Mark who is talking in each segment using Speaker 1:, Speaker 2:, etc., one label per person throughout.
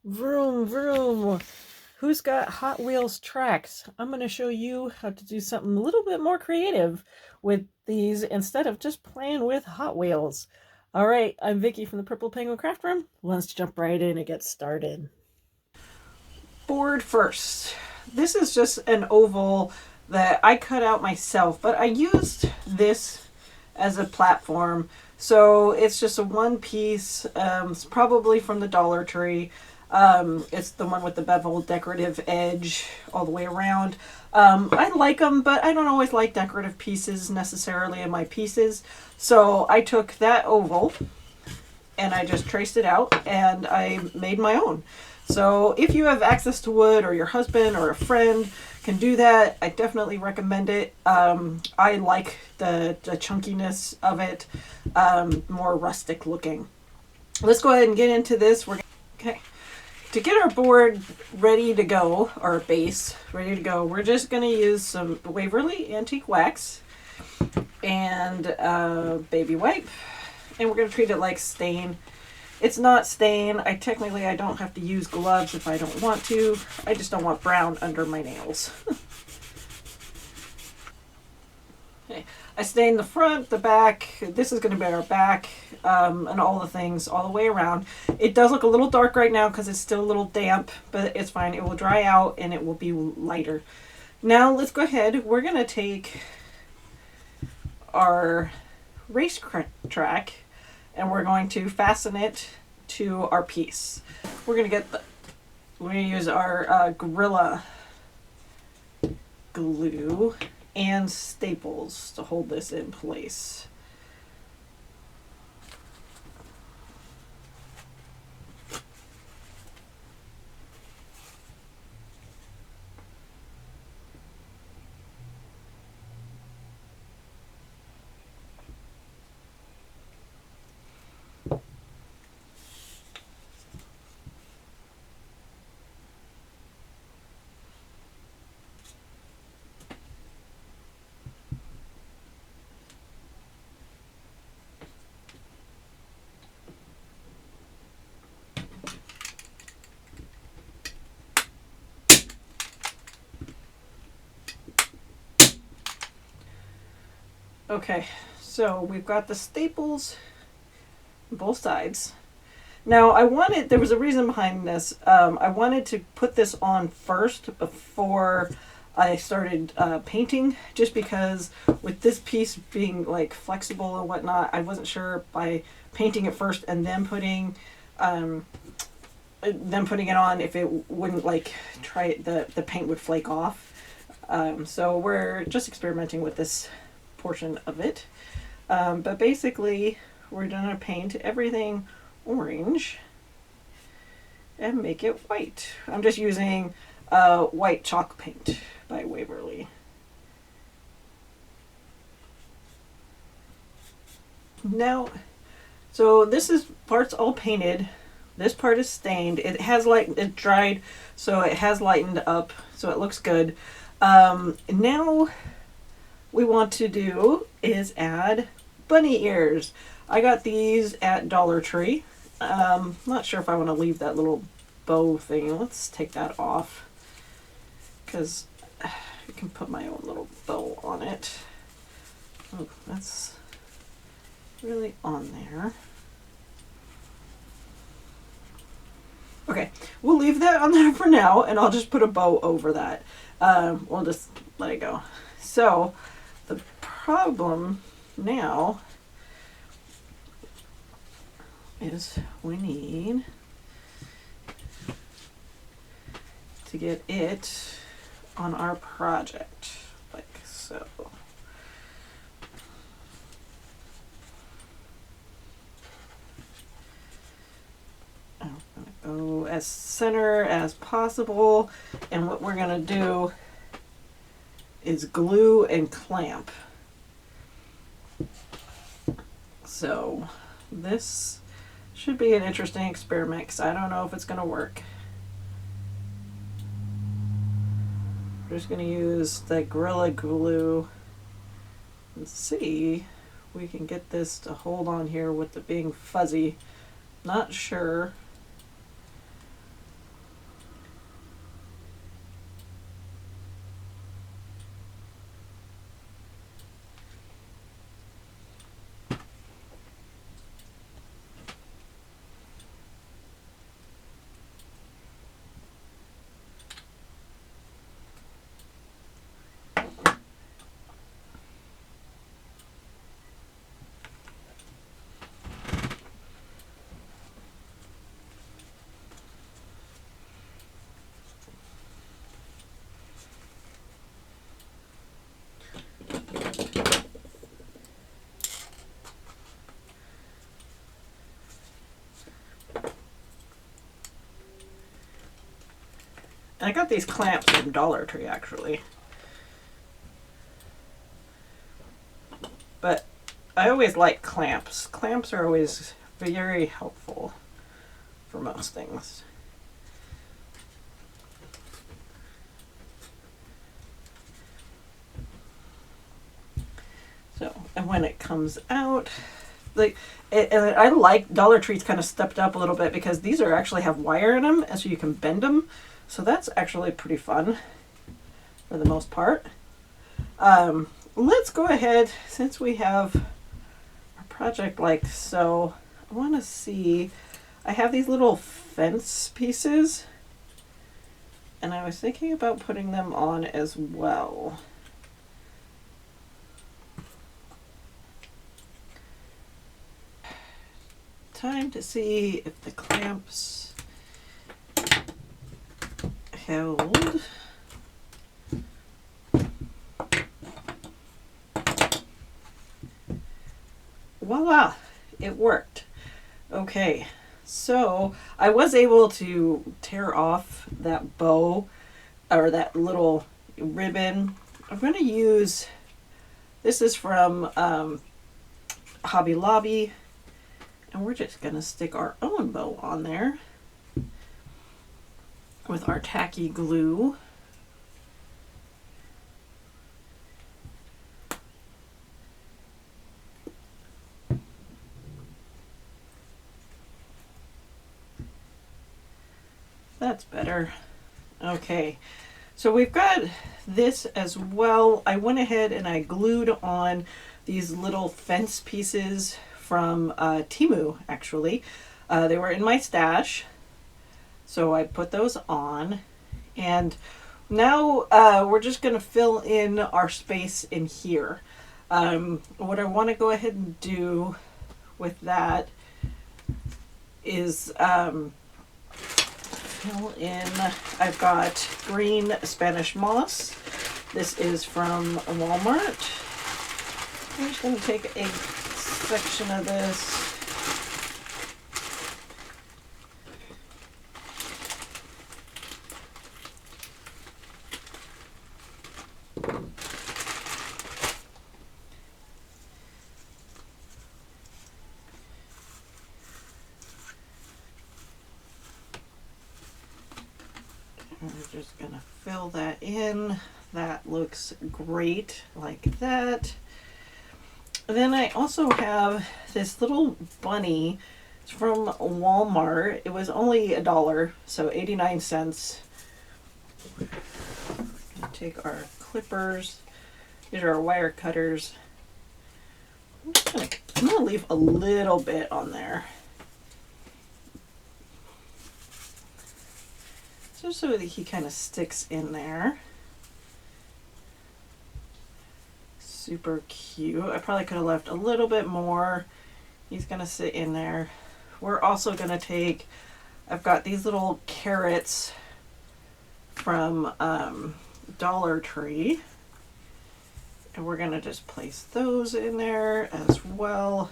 Speaker 1: Vroom, vroom. Who's got Hot Wheels tracks? I'm going to show you how to do something a little bit more creative with these instead of just playing with Hot Wheels. All right, I'm Vicky from the Purple Penguin Craft Room. Let's jump right in and get started. Board first. This is just an oval that I cut out myself, but I used this as a platform. So it's just a one piece. It's probably from the Dollar Tree. It's the one with the beveled decorative edge all the way around. I like them, but I don't always like decorative pieces necessarily in my pieces. So I took that oval and I just traced it out and I made my own. So if you have access to wood, or your husband or a friend can do that, I definitely recommend it. I like the chunkiness of it, more rustic looking. Let's go ahead and get into this. Okay. To get our board ready to go, our base ready to go, we're just going to use some Waverly Antique Wax and baby wipe, and we're going to treat it like stain. It's not stain. I don't have to use gloves if I don't want to. I just don't want brown under my nails. Okay. I stain the front, the back. This is going to be our back, and all the things all the way around. It does look a little dark right now because it's still a little damp, but it's fine. It will dry out and it will be lighter. Now let's go ahead. We're going to take our race track and we're going to fasten it to our piece. We're going to use our Gorilla glue and staples to hold this in place. Okay, so we've got the staples on both sides. Now there was a reason behind this. I wanted to put this on first before I started painting, just because with this piece being like flexible and whatnot, I wasn't sure by painting it first and then putting it on if it wouldn't the paint would flake off. So we're just experimenting with this portion of it. But basically, we're going to paint everything orange and make it white. I'm just using white chalk paint by Waverly. Now, so this is part's all painted. This part is stained. It dried, so it has lightened up, so it looks good. Now we want to do is add bunny ears. I got these at Dollar Tree. Not sure if I want to leave that little bow thing. Let's take that off because I can put my own little bow on it. Oh, that's really on there. Okay, we'll leave that on there for now, and I'll just put a bow over that. We'll just let it go. So the problem now is we need to get it on our project like so. I'm gonna go as center as possible, and what we're gonna do is glue and clamp. So this should be an interesting experiment because I don't know if it's going to work. We're just going to use the Gorilla Glue and see if we can get this to hold on here with it being fuzzy. Not sure. And I got these clamps from Dollar Tree actually. But I always like clamps. Clamps are always very helpful for most things. So, and when it comes out, like, I like Dollar Tree's kind of stepped up a little bit because these are actually have wire in them, and so you can bend them. So that's actually pretty fun for the most part. Let's go ahead, since we have a project like so, I want to see, I have these little fence pieces, and I was thinking about putting them on as well. Time to see if the clamps held. Voila, it worked. Okay, so I was able to tear off that bow or that little ribbon. I'm going to use, this is from Hobby Lobby, and we're just going to stick our own bow on there with our tacky glue. That's better. Okay, so we've got this as well. I went ahead and I glued on these little fence pieces from Temu, actually. They were in my stash, so I put those on. And now we're just going to fill in our space in here. What I want to go ahead and do with that is fill in, I've got green Spanish moss. This is from Walmart. I'm just going to take a section of this. We're just going to fill that in. That looks great like that. And then I also have this little bunny. It's from Walmart. It was only $1, so 89 cents. Take our clippers. These are our wire cutters. I'm gonna leave a little bit on there, just so that he kind of sticks in there. Super cute. I probably could have left a little bit more. He's gonna sit in there. We're also gonna take, I've got these little carrots from Dollar Tree, and we're gonna just place those in there as well.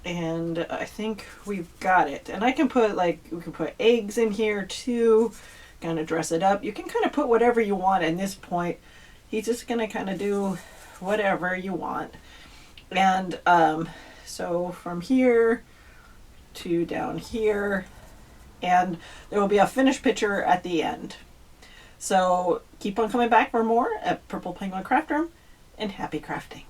Speaker 1: And I think we've got it. And I can put, like, we can put eggs in here too, kind of dress it up. You can kind of put whatever you want at this point. He's just gonna kind of do whatever you want. And so from here to down here, and there will be a finished picture at the end. So keep on coming back for more at Purple Penguin Craft Room, and happy crafting.